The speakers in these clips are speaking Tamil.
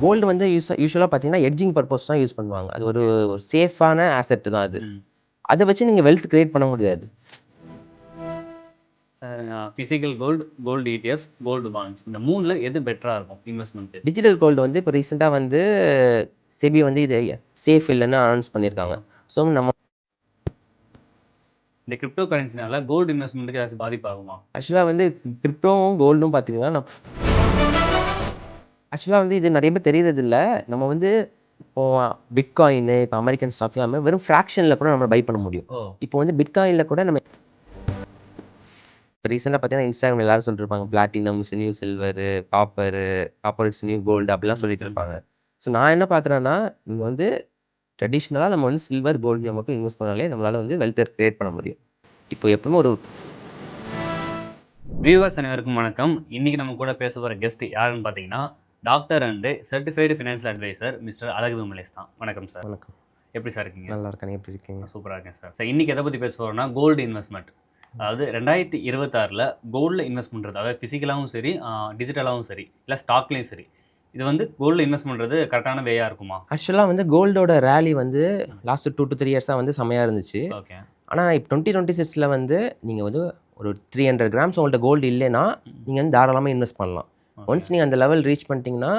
கோல்டு வந்து யூசுவலாக பார்த்தீங்கன்னா எட்ஜிங் பர்பஸ் தான் யூஸ் பண்ணுவாங்க. அது ஒரு சேஃபான ஆசெட் தான் அது. அதை வச்சு நீங்கள் வெல்த் கிரியேட் பண்ண முடியாது. Physical gold, gold ETFs, gold bonds இந்த 3ல எது பெட்டராக இருக்கும் இன்வெஸ்ட்மெண்ட்டு? டிஜிட்டல் கோல்டு வந்து இப்போ ரீசெண்டாக வந்து செபி வந்து இது சேஃப் இல்லைன்னு அனௌன்ஸ் பண்ணியிருக்காங்க. ஸோ நம்ம இந்த கிரிப்டோ கரன்சினால கோல்டு இன்வெஸ்ட்மெண்ட்டுக்கு ஏதாச்சும் பாதிப்பாகுமா? ஆக்சுவலாக வந்து கிரிப்டோவும் கோல்டும் பார்த்தீங்கன்னா ஆக்சுவலாக வந்து இது நிறைய பேர் தெரியறதில்ல. நம்ம வந்து இப்போ பிட்காயின்னு, இப்போ அமெரிக்கன் ஸ்டாக்ஸ் எல்லாமே வெறும் ஃப்ராக்ஷனில் கூட நம்ம பை பண்ண முடியும். இப்போ வந்து பிட்காயினில் கூட நம்ம இப்போ ரீசெண்டாக பார்த்தீங்கன்னா இன்ஸ்டாகிராம் எல்லாரும் சொல்லிட்டு இருப்பாங்க platinum new silver, copper is new gold அப்படிலாம் சொல்லிட்டு இருப்பாங்க. ஸோ நான் என்ன பார்க்குறேன்னா, இங்கே வந்து ட்ரெடிஷ்னலாக நம்ம வந்து சில்வர், கோல்டு மட்டும் இன்வெஸ்ட் பண்ணாலே நம்மளால் வந்து வெல்த் கிரியேட் பண்ண முடியும். இப்போ எப்பவுமே ஒரு வியூவர்ஸ் அனைவருக்கும் வணக்கம். இன்னைக்கு நம்ம கூட பேச போகிற கெஸ்ட் யாருன்னு பார்த்தீங்கன்னா doctor and certified financial advisor mister Azhagu Vimalesh தான். வணக்கம் சார். வணக்கம். எப்படி சார் இருக்கீங்க? நல்லா இருக்கேன். எப்படி இருக்கீங்க? சூப்பராக இருக்கேன் சார். சார் இன்னைக்கு எதை பற்றி பேச போகிறோம்னா கோல்டு இன்வெஸ்ட்மெண்ட். அதாவது 2026 கோல்டில் இன்வெஸ்ட் பண்ணுறது, அதாவது ஃபிசிக்கலாகவும் சரி, டிஜிட்டலாகவும் சரி, இல்லை ஸ்டாக்லேயும் சரி, இது வந்து கோல்டில் இன்வெஸ்ட் பண்ணுறது கரெக்டான வேயாக இருக்குமா? ஆக்சுவலாக வந்து கோல்டோட ரேலி வந்து லாஸ்ட் 2 to 3 இயர்ஸாக வந்து செமையாக இருந்துச்சு. ஓகே. ஆனால் இப்போ 2026 வந்து நீங்கள் வந்து ஒரு 300 கிராம்ஸ் உங்கள்கிட்ட கோல்டு இல்லைன்னா நீங்கள் வந்து தாராளமாக இன்வெஸ்ட் பண்ணலாம். ஒன்ஸ் நீங்கள் அந்த லெவல் ரீச் பண்ணிட்டீங்கன்னா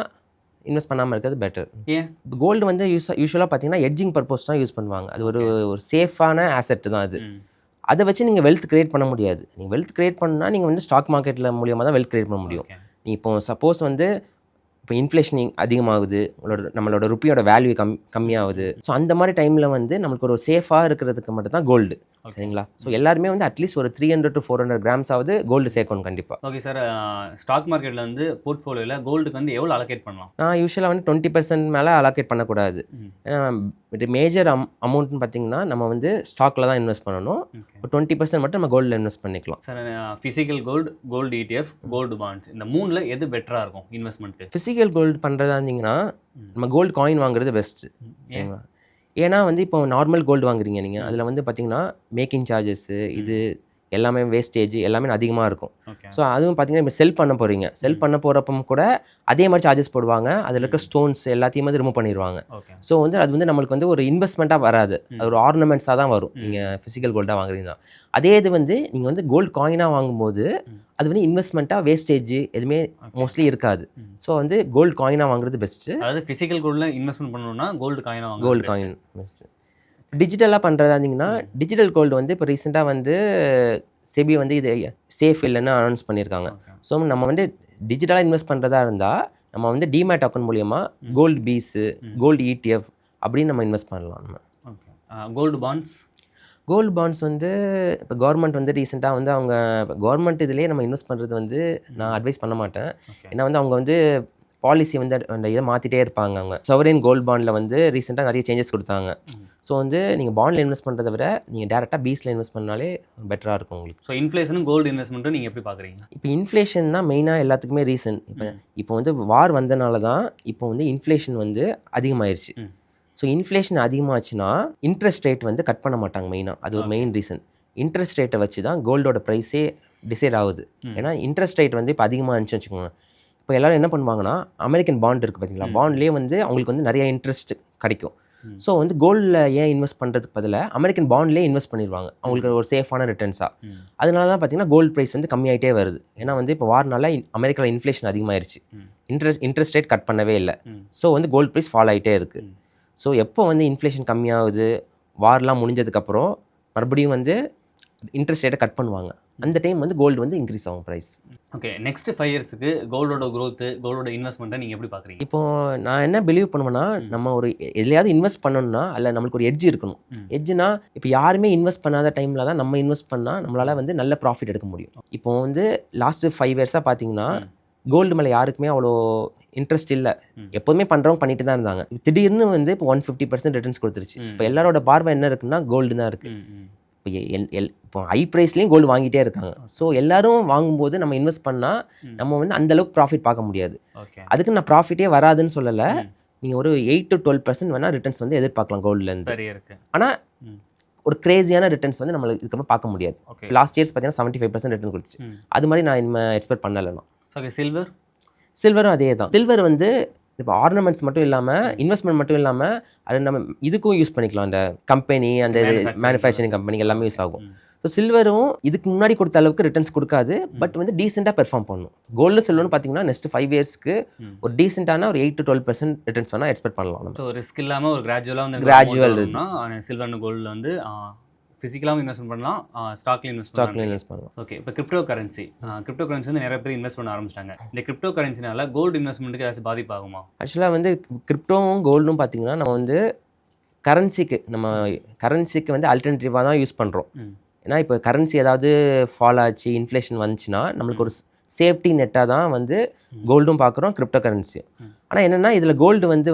இன்வெஸ்ட் பண்ணாமல் இருக்கிறது பெட்டர். ஏன்? கோல்டு வந்து யூஸ்வலாக பார்த்தீங்கன்னா எட்ஜிங் பர்பஸ் தான் யூஸ் பண்ணுவாங்க. அது ஒரு சேஃபான ஆசெட் தான் அது. அதை வச்சு நீங்கள் வெல்த் கிரியேட் பண்ண முடியாது. நீங்கள் வெல்த் கிரியேட் பண்ணால் நீங்கள் வந்து ஸ்டாக் மார்க்கெட்டில் மூலியமாக தான் வெல்த் கிரியேட் பண்ண முடியும். நீங்கள் இப்போ சப்போஸ் வந்து இப்போ இன்ஃப்ளேஷன் அதிகமாகுது, நம்மளோட ருப்பியோட வேல்யூ கம்மியாகுது. ஸோ அந்த மாதிரி டைமில் வந்து நம்மளுக்கு ஒரு சேஃபாக இருக்கிறதுக்கு மட்டும் தான் கோல்டு. சரிங்களா? ஸோ எல்லாருமே வந்து அட்லீஸ்ட் ஒரு 300 to 400 கிராம்ஸாவது கோல்டு சேர்க்கணும் கண்டிப்பாக. Okay sir. ஸ்டாக் மார்க்கெட்டில் வந்து போர்ட்ஃபோலியோவில் கோல்டுக்கு வந்து எவ்வளோ அலோகேட் பண்ணலாம்? நான் யூஸ்வலாக வந்து 20% மேலே அலோகேட் பண்ணக்கூடாது. இது மேஜர் அமௌண்ட்னு பார்த்தீங்கன்னா நம்ம வந்து ஸ்டாக்கில் தான் இன்வெஸ்ட் பண்ணணும். ஒரு 20% மட்டும் நம்ம கோல்டில் இன்வெஸ்ட் பண்ணிக்கலாம். Sir physical gold, gold ETF, gold bonds இந்த 3ல எது பெட்டராக இருக்கும் இன்வெஸ்ட்மெண்ட்டுக்கு? ஃபிசிக்கல் கோல்டு பண்ணுறதா இருந்தீங்கன்னா நம்ம கோல்டு காயின் வாங்குறது பெஸ்ட்டு. சரிங்களா? ஏன்னா வந்து இப்போ நார்மல் கோல்டு வாங்குறீங்க நீங்கள், அதில் வந்து பார்த்தீங்கன்னா மேக்கிங் சார்ஜஸ்ஸு இது எல்லாமே வேஸ்டேஜ் எல்லாமே அதிகமாக இருக்கும். ஸோ அதுவும் பார்த்தீங்கன்னா இப்போ செல் பண்ண போகிறீங்க, செல் பண்ண போகிறப்பம் கூட அதே மாதிரி சார்ஜஸ் போடுவாங்க. அதில் இருக்க ஸ்டோன்ஸ் எல்லாத்தையும் வந்து ரிமூவ் பண்ணிடுவாங்க. ஸோ வந்து அது வந்து நம்மளுக்கு வந்து ஒரு இன்வெஸ்ட்மெண்ட்டாக வராது, அது ஒரு ஆர்னமெண்ட்ஸாக தான் வரும் நீங்கள் ஃபிசிக்கல் கோல்டாக வாங்குறீங்கன்னா. அதே இது வந்து நீங்கள் வந்து கோல்டு காயினாக வாங்கும்போது அது வந்து இன்வெஸ்ட்மெண்ட்டாக வேஸ்டேஜ் எதுவுமே மோஸ்ட்லி இருக்காது. ஸோ வந்து கோல்டு காயினாக வாங்குறது பெஸ்ட்டு. அதாவது ஃபிசிக்கல் கோல்டில் இன்வெஸ்ட்மெண்ட் பண்ணணும்னா கோல்டு காயினாக வாங்க. Gold coin best. டிஜிட்டலாக பண்ணுறதா இருந்தீங்கன்னா டிஜிட்டல் கோல்டு வந்து இப்போ ரீசெண்டாக வந்து செபி வந்து இது சேஃப் இல்லைன்னு அனௌன்ஸ் பண்ணியிருக்காங்க. ஸோ நம்ம வந்து டிஜிட்டலாக இன்வெஸ்ட் பண்ணுறதா இருந்தால் நம்ம வந்து டிமேட் அக்கௌண்ட் மூலியமாக கோல்டு பீஸு, கோல்டு இடிஎஃப் அப்படின்னு நம்ம இன்வெஸ்ட் பண்ணலாம். நம்ம கோல்டு பாண்ட்ஸ், கோல்டு பாண்ட்ஸ் வந்து இப்போ கவர்மெண்ட் வந்து ரீசெண்டாக வந்து அவங்க கவர்மெண்ட் இதிலே நம்ம இன்வெஸ்ட் பண்ணுறது வந்து நான் அட்வைஸ் பண்ண மாட்டேன். ஏன்னா வந்து அவங்க வந்து பாலிசி வந்து அந்த இதை மாற்றிட்டே இருப்பாங்க. அவங்க சவரின் கோல்டு பாண்டில் வந்து ரீசெண்டாக நிறைய சேஞ்சஸ் கொடுத்தாங்க. ஸோ வந்து நீங்கள் பாண்டில் இன்வெஸ்ட் பண்ணுறதை விட நீங்கள் டேரெக்டாக பீஸில் இன்வெஸ்ட் பண்ணாலே பெட்டராக இருக்கும் உங்களுக்கு. ஸோ இன்ஃப்ளேஷனும் கோல்டு இன்வெஸ்ட்மெண்ட்டும் நீங்கள் எப்படி பார்க்குறீங்க? இப்போ இன்ஃப்ளேஷன்னா மெயினாக எல்லாத்துக்குமே ரீசன் இப்போ வந்து வார் வந்தனால தான் இப்போ வந்து இன்ஃப்ளேஷன் வந்து அதிகமாகிடுச்சு. ஸோ இன்ஃப்ளேஷன் அதிகமாச்சுன்னா இன்ட்ரெஸ்ட் ரேட் வந்து கட் பண்ண மாட்டாங்க மெயினாக, அது ஒரு மெயின் ரீசன். இன்ட்ரெஸ்ட் ரேட்டை வச்சு தான் கோல்டோட ப்ரைஸே டிசைட் ஆகுது. ஏன்னா இன்ட்ரெஸ்ட் ரேட் வந்து இப்போ அதிகமாக இருந்துச்சு வச்சுக்கோங்க. இப்போ எல்லோரும் என்ன பண்ணுவாங்கன்னா அமெரிக்கன் பாண்ட் இருக்குது பார்த்தீங்களா, பாண்ட்லேயே வந்து அவங்களுக்கு வந்து நிறைய இன்ட்ரெஸ்ட் கிடைக்கும். ஸோ வந்து கோல்டில் ஏன் இன்வெஸ்ட் பண்ணுறதுக்கு பதிலாக அமெரிக்கன் பாண்ட்லேயே இன்வெஸ்ட் பண்ணிடுவாங்க, அவங்களுக்கு ஒரு சேஃபான ரிட்டர்ன்ஸாக. அதனால தான் பார்த்தீங்கன்னா கோல்டு ப்ரைஸ் வந்து கம்மியாகிட்டே வருது. ஏன்னா வந்து இப்போ வார்னால அமெரிக்காவில் இன்ஃப்ளேஷன் அதிகமாகிடுச்சு, இன்ட்ரெஸ்ட் ரேட் கட் பண்ணவே இல்லை. ஸோ வந்து கோல்டு ப்ரைஸ் ஃபால் ஆகிட்டே இருக்குது. ஸோ எப்போ வந்து இன்ஃப்ளேஷன் கம்மியாகுது, வார்லாம் முடிஞ்சதுக்கப்புறம் மறுபடியும் வந்து இன்ட்ரெஸ்ட் ரேட்டை கட் பண்ணுவாங்க, அந்த டைம் வந்து கோல்டு வந்து இன்க்ரீஸ் ஆகும் ப்ரைஸ். ஓகே. நெக்ஸ்ட் 5 இயர்ஸுக்கு கோல்டோட க்ரோத்து, கோல்டோட இன்வெஸ்ட்மெண்ட்டை நீங்கள் எப்படி பார்க்குறீங்க? இப்போது நான் என்ன பிலீவ் பண்ணுவேன்னா நம்ம ஒரு எதுலையாவது இன்வெஸ்ட் பண்ணணும்னா அதில் நம்மளுக்கு ஒரு எட்ஜ் இருக்கணும். எட்ஜுனா இப்போ யாருமே இன்வெஸ்ட் பண்ணாத டைமில் தான் நம்ம இன்வெஸ்ட் பண்ணால் நம்மளால் வந்து நல்ல ப்ராஃபிட் எடுக்க முடியும். இப்போ வந்து லாஸ்ட்டு 5 இயர்ஸாக பார்த்தீங்கன்னா கோல்டு மேலே யாருக்குமே அவ்வளோ இன்ட்ரெஸ்ட் இல்லை. எப்போதுமே பண்ணுறவங்க பண்ணிட்டு தான் இருந்தாங்க. திடீர்னு வந்து இப்போ 150% ரிட்டர்ன்ஸ் கொடுத்துருச்சு. இப்போ எல்லாரோட பார்வை என்ன இருக்குன்னா கோல்டு தான் இருக்குது. இப்போ ஹை ப்ரைஸ்லேயும் கோல்டு வாங்கிட்டே இருக்காங்க. ஸோ எல்லோரும் வாங்கும்போது நம்ம இன்வெஸ்ட் பண்ணால் நம்ம வந்து அந்தளவுக்கு ப்ராஃபிட் பார்க்க முடியாது. அதுக்கு நான் ப்ராஃபிட்டே வராதுன்னு சொல்லலை. நீங்கள் ஒரு 8 to 12% வேணால் ரிட்டர்ன்ஸ் வந்து எதிர்பார்க்கலாம் கோல்டுலேருந்து. ஆனால் ஒரு கிரேசியான ரிட்டர்ன்ஸ் வந்து நம்மளுக்கு இதுக்கப்புறம் பார்க்க முடியாது. லாஸ்ட் இயர்ஸ் பார்த்தீங்கன்னா 75% ரிட்டர்ன் கொடுத்துச்சு. அது மாதிரி நான் எக்ஸ்பெக்ட் பண்ணலைன்னா. ஓகே. சில்வரும் அதே தான். சில்வர் வந்து இப்போ ஆர்னமெண்ட்ஸ் மட்டும் இல்லாமல் இன்வெஸ்ட்மெண்ட் மட்டும் இல்லாமல் அது நம்ம இதுக்கும் யூஸ் பண்ணிக்கலாம். அந்த கம்பெனி அந்த மேனுஃபேக்சரிங் கம்பெனி எல்லாமே யூஸ் ஆகும். ஸோ சில்வரும் இதுக்கு முன்னாடி கொடுத்த அளவுக்கு ரிட்டர்ன்ஸ் கொடுக்காது, பட் வந்து டீசெண்டாக பெர்ஃபார்ம் பண்ணும். கோல்டு சில்வர்னு பார்த்தீங்கன்னா நெக்ஸ்ட் 5 இயர்ஸ்க்கு ஒரு டீசெண்டான ஒரு 8 to 12% ரிட்டர்ன்ஸ் வேணால் எக்ஸ்பெக்ட் பண்ணலாம் நம்ம. ஸோ ரிஸ்க் இல்லாமல் ஒரு கிராஜுவலாக வந்து கிராஜுவல் சில்வர் அண்ட் கோல்டில் வந்து ஃபிசிக்கலாகவும் இன்வெஸ்ட் பண்ணலாம், ஸ்டாக்லையும் இன்வெஸ்ட் பண்ணலாம். ஓகே, இப்போ கிரிப்டோ கரன்சி வந்து நிறைய பேர் இன்வெஸ்ட் பண்ண ஆரம்பிச்சிட்டாங்க. இந்த கிரிப்டோ கரன்சினால கோல்டு இன்வெஸ்ட்மெண்ட்டுக்கு ஏதாச்சும் பாதிப்பாகுமா? ஆக்சுவலாக வந்து கிரிப்டோவும் கோல்டும் பார்த்தீங்கன்னா நம்ம வந்து கரன்சிக்கு வந்து அல்டர்னேட்டிவாக தான் யூஸ் பண்ணுறோம். ஏன்னா இப்போ கரன்சி ஏதாவது ஃபால் ஆச்சு, இன்ஃப்ளேஷன் வந்துச்சுன்னா நம்மளுக்கு ஒரு சேஃப்டி நெட்டாக தான் வந்து கோல்டும் பார்க்குறோம், கிரிப்டோ கரன்சியும். ஆனால் என்னென்னா இதில் கோல்டு வந்து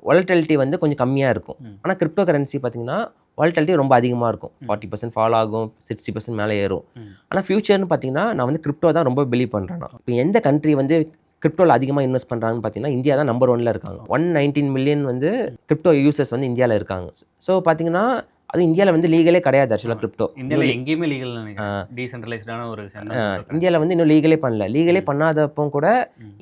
வாலட்டிலிட்டி வந்து கொஞ்சம் கம்மியாக இருக்கும். ஆனால் கிரிப்டோ கரன்சி பார்த்தீங்கன்னா வாலட்டிலிட்டி ரொம்ப அதிகமாக இருக்கும். 40% ஃபால் ஆகும், 60% மேலே ஏறும். ஆனால் ஃபியூச்சர்னு பார்த்தீங்கன்னா நான் வந்து கிரிப்டோ தான் ரொம்ப பிலீவ் பண்ணுறேன். இப்போ எந்த கண்ட்ரி வந்து கிரிப்டோவில் அதிகமாக இன்வெஸ்ட் பண்ணுறாங்கன்னு பார்த்தீங்கன்னா இந்தியா தான் நம்பர் 1ல இருக்காங்க. 119 மில்லியன் வந்து கிரிப்டோ யூசர்ஸ் வந்து இந்தியாவில் இருக்காங்க. ஸோ பார்த்தீங்கன்னா அது இந்தியாவில் வந்து லீகலே கிடையாது. ஆக்சுவலாக கிரிப்டோ இந்தியாவில் எங்கேயுமே லீகல் டீசென்ட்ரலைஸ்டான ஒரு இந்தியாவில் வந்து இன்னும் லீகலே பண்ணல. லீகலே பண்ணாதப்போ கூட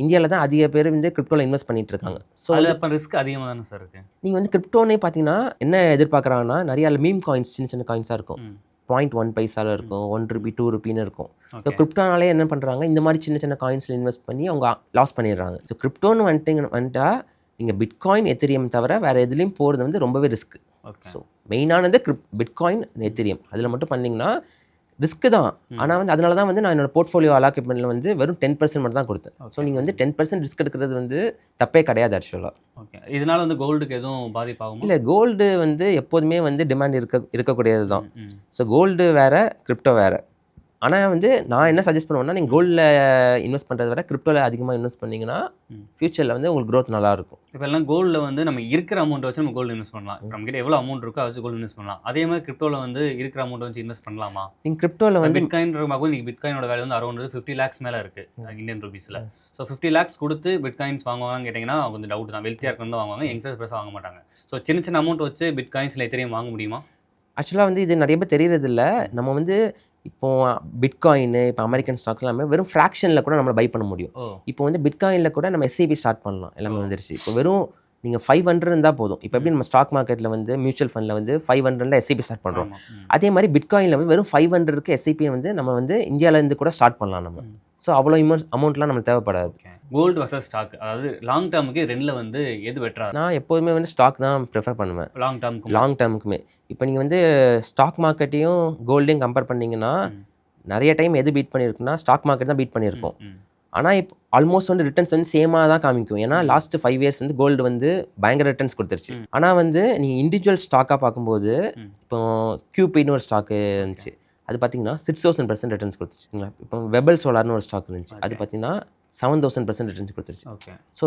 இந்தியாவில் தான் அதிக பேர் வந்து கிரிப்டோவில் இன்வெஸ்ட் பண்ணிட்டு இருக்காங்க. ஸோ அப்போ ரிஸ்க் அதிகமாக தானே சார் இருக்குது. நீங்கள் வந்து கிரிப்டோனே பார்த்தீங்கன்னா என்ன எதிர்பார்க்குறாங்கன்னா நிறைய மீம் காயின்ஸ், சின்ன சின்ன காயின்ஸாக இருக்கும். 0.1 பைசாவில் இருக்கும், 1 ரூபி 2 ரூபின்னு இருக்கும். ஸோ கிரிப்டோனாலே என்ன பண்ணுறாங்க, இந்த மாதிரி சின்ன சின்ன காயின்ஸில் இன்வெஸ்ட் பண்ணி அவங்க லாஸ் பண்ணிடுறாங்க. ஸோ கிரிப்டோன்னு வந்துட்டா நீங்கள் பிட்காயின், எத்திரியம் தவிர வேறு எதுலேயும் போகிறது வந்து ரொம்பவே ரிஸ்க். ஸோ மெயினானது பிட்காயின், எத்திரியம் அதில் மட்டும் பண்ணிங்கன்னா ரிஸ்க்கு தான். ஆனால் வந்து அதனால தான் வந்து நான் என்னோட போர்ட்ஃபோலியோ அலாட்மெண்ட்டில் வந்து வெறும் 10% மட்டும் தான் கொடுத்தேன். ஸோ நீங்கள் வந்து 10% ரிஸ்க் எடுக்கிறது வந்து தப்பே கிடையாது ஆக்சுவலாக. ஓகே, இதனால் வந்து கோல்டுக்கு எதுவும் பாதிப்பாகும் இல்லை? கோல்டு வந்து எப்போதுமே வந்து டிமாண்ட் இருக்கக்கூடியது தான். ஸோ கோல்டு வேறு, கிரிப்டோ வேறு. ஆனால் வந்து நான் என்ன சஜஸ்ட் பண்ணுவேன்னா, நீங்கள் கோல்டில் இன்வெஸ்ட் பண்ணுறத விட கிரிப்டோவில் அதிகமாக இன்வெஸ்ட் பண்ணிங்கன்னா ஃபியூச்சரில் வந்து உங்களுக்கு க்ரோத் நல்லாயிருக்கும். இப்போ எல்லாம் கோல்டில் வந்து நம்ம இருக்கிற அமௌண்ட் வச்சு நம்ம கோல்டு இன்வெஸ்ட் பண்ணலாம். நம்மகிட்ட எவ்வளோ அமௌண்ட் இருக்கோ அதை வச்சு கோல்டு இன்வெஸ்ட் பண்ணலாம். அதே மாதிரி கிரிப்டோவில் வந்து இருக்கிற அமௌண்ட் வச்சு இன்வெஸ்ட் பண்ணலாமா? நீங்கள் கிரிப்டோவில் வந்து நீங்கள் பிட்காயினோட வேலை வந்து அரௌண்ட் 50 lakhs மேலே இருக்குது இந்தியன் ருபீஸில். ஸோ 50 lakhs கொடுத்து பிட்காயின்ஸ் வாங்குவாங்கன்னு கேட்டிங்கன்னா கொஞ்சம் டவுட் தான். வெல்த்தியாக இருக்கிறது தான் வாங்குவாங்க, யங்ஸ்டர்ஸ் பெருசாக வாங்க மாட்டாங்க. ஸோ சின்ன சின்ன அமௌண்ட் வச்சு பிட்காயின்ஸில் எத்திரியம் வாங்க முடியுமா? ஆக்சுவலாக வந்து இது நிறைய பேர் தெரியறதில்ல. நம்ம வந்து இப்போது பிட்காயின், இப்போ அமெரிக்கன் ஸ்டாக்ஸ் எல்லாமே வெறும் ஃப்ராக்ஷனில் கூட நம்மளை பை பண்ண முடியும். இப்போ வந்து பிட்காயினில் கூட நம்ம எஸ்ஐபி ஸ்டார்ட் பண்ணலாம், எல்லாமே வந்துருச்சு. இப்போ வெறும் நீங்கள் 500 இருந்தால் போதும். இப்போ எப்படி நம்ம ஸ்டாக் மார்க்கெட்டில் வந்து மியூச்சுவல் ஃபண்டில் வந்து 500ல எஸ்ஐபி ஸ்டார்ட் பண்ணுறோம், அதே மாதிரி பிட்காயினில் வந்து வெறும் 500க்கு எஸ்ஐபியை வந்து நம்ம வந்து இந்தியாவிலேருந்து கூட ஸ்டார்ட் பண்ணலாம் நம்ம. ஸோ அவ்வளோ அமௌண்ட்லாம் நம்மளுக்கு தேவைப்படாது. கோல்டு வர்சஸ் ஸ்டாக், அதாவது லாங் டேர்முக்கு ரெண்டில் வந்து எது பெட்டரா? நான் எப்போதுமே வந்து ஸ்டாக் தான் ப்ரிஃபர் பண்ணுவேன் லாங் டேர்முக்குமே. இப்போ நீங்கள் வந்து ஸ்டாக் மார்க்கெட்டையும் கோல்டையும் கம்பேர் பண்ணிங்கன்னா நிறைய டைம் எது பீட் பண்ணியிருக்குன்னா ஸ்டாக் மார்க்கெட் தான் பீட் பண்ணியிருக்கோம். ஆனால் இப்போ ஆல்மோஸ்ட் வந்து ரிட்டர்ன்ஸ் வந்து சேமாக தான் காமிக்கும். ஏன்னா லாஸ்ட் 5 இயர்ஸ் வந்து கோல்டு வந்து பயங்கர ரிட்டர்ன்ஸ் கொடுத்துருச்சு. ஆனால் வந்து நீங்கள் இண்டிவிஜுவல் ஸ்டாக்காக பார்க்கும்போது இப்போ QPன்னு ஒரு ஸ்டாக்கு இருந்துச்சு, அது பார்த்தீங்கன்னா 6000% ரிட்டர்ன்ஸ் கொடுத்துருச்சுங்களா. இப்போ வெபல் சோலார்னு ஒரு ஸ்டாக் இருந்துச்சு, அது பார்த்தீங்கன்னா 7000% ரிட்டர்ன்ஸ் கொடுத்துருச்சு. ஸோ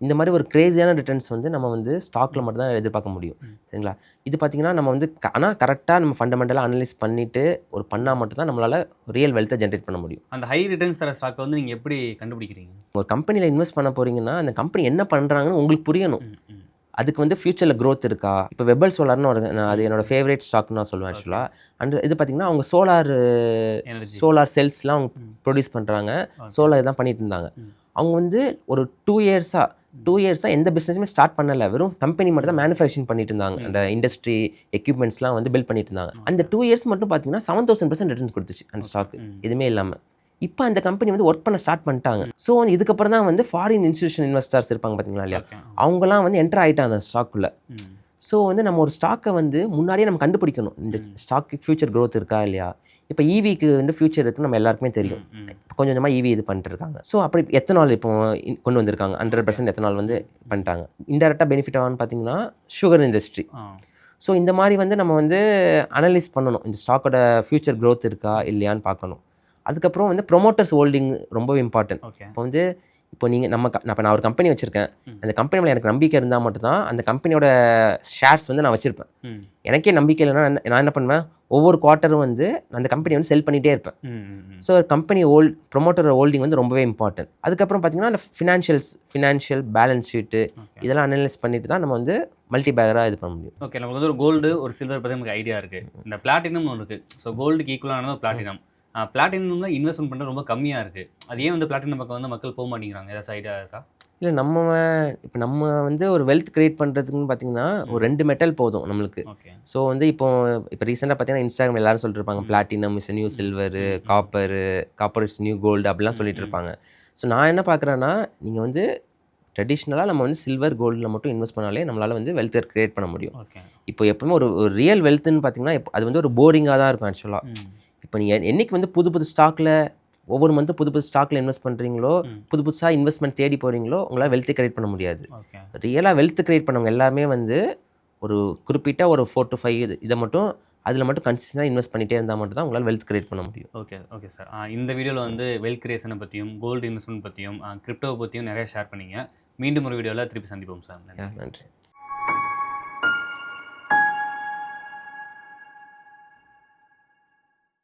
இந்த மாதிரி ஒரு கிரேஸியான ரிட்டர்ன்ஸ் வந்து நம்ம வந்து ஸ்டாக்கில் மட்டும் தான் எதிர்பார்க்க முடியும், சரிங்களா. இது பார்த்தீங்கன்னா நம்ம வந்து ஆனால் கரெக்டாக நம்ம ஃபண்டமெண்டலாக அனலைஸ் பண்ணிவிட்டு ஒரு பண்ணால் மட்டும்தான் நம்மளால் ரியல் வெல்த்தை ஜென்ரேட் பண்ண முடியும். அந்த ஹை ரிட்டர்ன்ஸ் தர ஸ்டாக் வந்து நீங்கள் எப்படி கண்டுபிடிக்கிறீங்க? ஒரு கம்பெனியில் இன்வெஸ்ட் பண்ண போகிறீங்கன்னா அந்த கம்பெனி என்ன பண்ணுறாங்கன்னு உங்களுக்கு புரியணும். அதுக்கு வந்து ஃபியூச்சரில் க்ரோத் இருக்கா? இப்போ வெபல் சோலார்னு ஒரு அது என்னோட ஃபேவரேட் ஸ்டாக்னு நான் சொல்லுவேன் ஆக்சுவலாக. அண்ட் இது பார்த்திங்கன்னா அவங்க சோலார் செல்ஸ்லாம் அவங்க ப்ரொடியூஸ் பண்ணுறாங்க, சோலார் இதான் பண்ணிட்டு இருந்தாங்க. அவங்க வந்து ஒரு 2 இயர்ஸாக எந்த பிஸ்னஸுமே ஸ்டார்ட் பண்ணலை, வெறும் கம்பெனி மட்டும் தான் மேனுஃபேக்சரிங் பண்ணிட்டு இருந்தாங்க. அந்த இண்டஸ்ட்ரி எக்யூப்மெண்ட்ஸ்லாம் வந்து பில்ட் பண்ணிட்டு இருந்தாங்க. அந்த 2 இயர்ஸ் மட்டும் பார்த்தீங்கன்னா 7000% ரிட்டர்ன் கொடுத்துச்சு அந்த ஸ்டாக்கு, எதுவுமே இல்லாமல். இப்போ அந்த கம்பெனி வந்து ஒர்க் பண்ண ஸ்டார்ட் பண்ணிட்டாங்க. ஸோ வந்து இதுக்கப்புறம் தான் வந்து ஃபாரின் இன்ஸ்டியூஷன் இன்வெஸ்டர்ஸ் இருப்பாங்க பார்த்தீங்களா இல்லையா, அவங்கலாம் வந்து என்டர் ஆகிட்டாங்க அந்த ஸ்டாக்குள்ளே. ஸோ வந்து நம்ம ஒரு ஸ்டாக்கை வந்து முன்னாடியே நம்ம கண்டுபிடிக்கணும், இந்த ஸ்டாக்கு ஃபியூச்சர் க்ரோத் இருக்கா இல்லையா. இப்போ ஈவிக்கு வந்து ஃபியூச்சர் இருக்குன்னு நம்ம எல்லாருக்குமே தெரியும். கொஞ்சம் கொஞ்சமாக ஈவி இது பண்ணிட்டு இருக்காங்க. ஸோ அப்படி எத்தனால் இப்போ கொண்டு வந்திருக்காங்க, 100% எத்தனால் வந்து பண்ணிட்டாங்க. இன்டெரக்டாக பெனிஃபிட் ஆகும்னு பார்த்தீங்கன்னா சுகர் இண்டஸ்ட்ரி. ஸோ இந்த மாதிரி வந்து நம்ம வந்து அனலைஸ் பண்ணணும், இந்த ஸ்டாக்கோட ஃபியூச்சர் க்ரோத் இருக்கா இல்லையான்னு பார்க்கணும். அதுக்கப்புறம் வந்து ப்ரொமோட்டர்ஸ் ஹோல்டிங் ரொம்ப இம்பார்ட்டன்ட். இப்போ வந்து இப்போ நீங்கள் நான் ஒரு கம்பெனி வச்சுருக்கேன், அந்த கம்பெனி மேலே எனக்கு நம்பிக்கை இருந்தால் மட்டும்தான் அந்த கம்பெனியோட ஷேர்ஸ் வந்து நான் வச்சுருப்பேன். எனக்கே நம்பிக்கை இல்லைன்னா நான் என்ன பண்ணுவேன், ஒவ்வொரு குவார்ட்டரும் வந்து அந்த கம்பெனி வந்து செல் பண்ணிகிட்டே இருப்பேன். ஸோ கம்பெனி ப்ரொமோட்டர் ஹோல்டிங் வந்து ரொம்பவே இம்பார்ட்டன்ட். அதுக்கப்புறம் பார்த்தீங்கன்னா அந்த ஃபினான்ஷியல் பேலன்ஸ் ஷீட்டு இதெல்லாம் அனலைஸ் பண்ணிட்டு தான் நம்ம வந்து மல்டி பேக்கராக இது பண்ண முடியும். ஓகே, நமக்கு வந்து ஒரு கோல்டு ஒரு சில்வர் பற்றி நமக்கு ஐடியா இருக்குது. இந்த பிளாட்டினம் ஒன்று இருக்குது. ஸோ கோல்டுக்கு ஈக்குவலானது பிளாட்டினம். பிளாட்டினம்ல இன்வெஸ்ட்மெண்ட் பண்ணுறது ரொம்ப கம்மியாக இருக்குது. அது ஏன் வந்து பிளாட்டினம் பக்கம் வந்து மக்கள் போக மாட்டேங்கிறாங்க? ஏதாச்சும் ஐடியா இருக்கா? இல்லை இப்போ நம்ம வந்து ஒரு வெல்த் கிரியேட் பண்ணுறதுக்குன்னு பார்த்தீங்கன்னா ஒரு 2 மெட்டல் போதும் நம்மளுக்கு. ஓகே. ஸோ வந்து இப்போ ரீசெண்டாக பார்த்தீங்கன்னா இன்ஸ்டாகிராம் எல்லாரும் சொல்லிட்டு இருப்பாங்க platinum is new silver, copper is new gold அப்படிலாம் சொல்லிட்டு இருப்பாங்க. ஸோ நான் என்ன பார்க்குறேன்னா, நீங்கள் வந்து ட்ரெடிஷ்னலாக நம்ம வந்து சில்வர் கோல்டில் மட்டும் இன்வெஸ்ட் பண்ணாலே நம்மளால் வந்து வெல்த்தை கிரியேட் பண்ண முடியும். ஓகே. இப்போ எப்பவுமே ஒரு ஒரு ரியல் வெல்த்துன்னு பார்த்தீங்கன்னா அது வந்து ஒரு போரிங்காக தான் இருக்கும் ஆக்சுவலாக. இப்போ நீங்கள் என்னைக்கு வந்து புது புது ஸ்டாக்கில் ஒவ்வொரு மந்த்தும் புது புது ஸ்டாக்கில் இன்வெஸ்ட் பண்ணுறீங்களோ, புதுசாக இன்வெஸ்ட்மெண்ட் தேடி போகிறீங்களோ, உங்களால் வெல்த்தை கிரியேட் பண்ண முடியாது. ஓகே. ரியலாக வெல்த் கிரியேட் பண்ணவங்க எல்லாருமே வந்து ஒரு குறிப்பிட்ட ஒரு 4 to 5 இதை மட்டும் அதில் மட்டும் கன்சிஸ்டன்ட்டாக இன்வெஸ்ட் பண்ணிகிட்டே இருந்தால் மட்டும் தான் உங்களால் வெல்த் கிரியேட் பண்ண முடியும். ஓகே. Okay sir. இந்த வீடியோவில் வந்து வெல்த் கிரியேஷனை பற்றியும் கோல்டு இன்வெஸ்ட்மெண்ட் பற்றியும் கிரிப்டோவை பற்றியும் நிறைய ஷேர் பண்ணீங்க. மீண்டும் ஒரு வீடியோவில் திருப்பி சந்திப்போம் சார். நன்றி.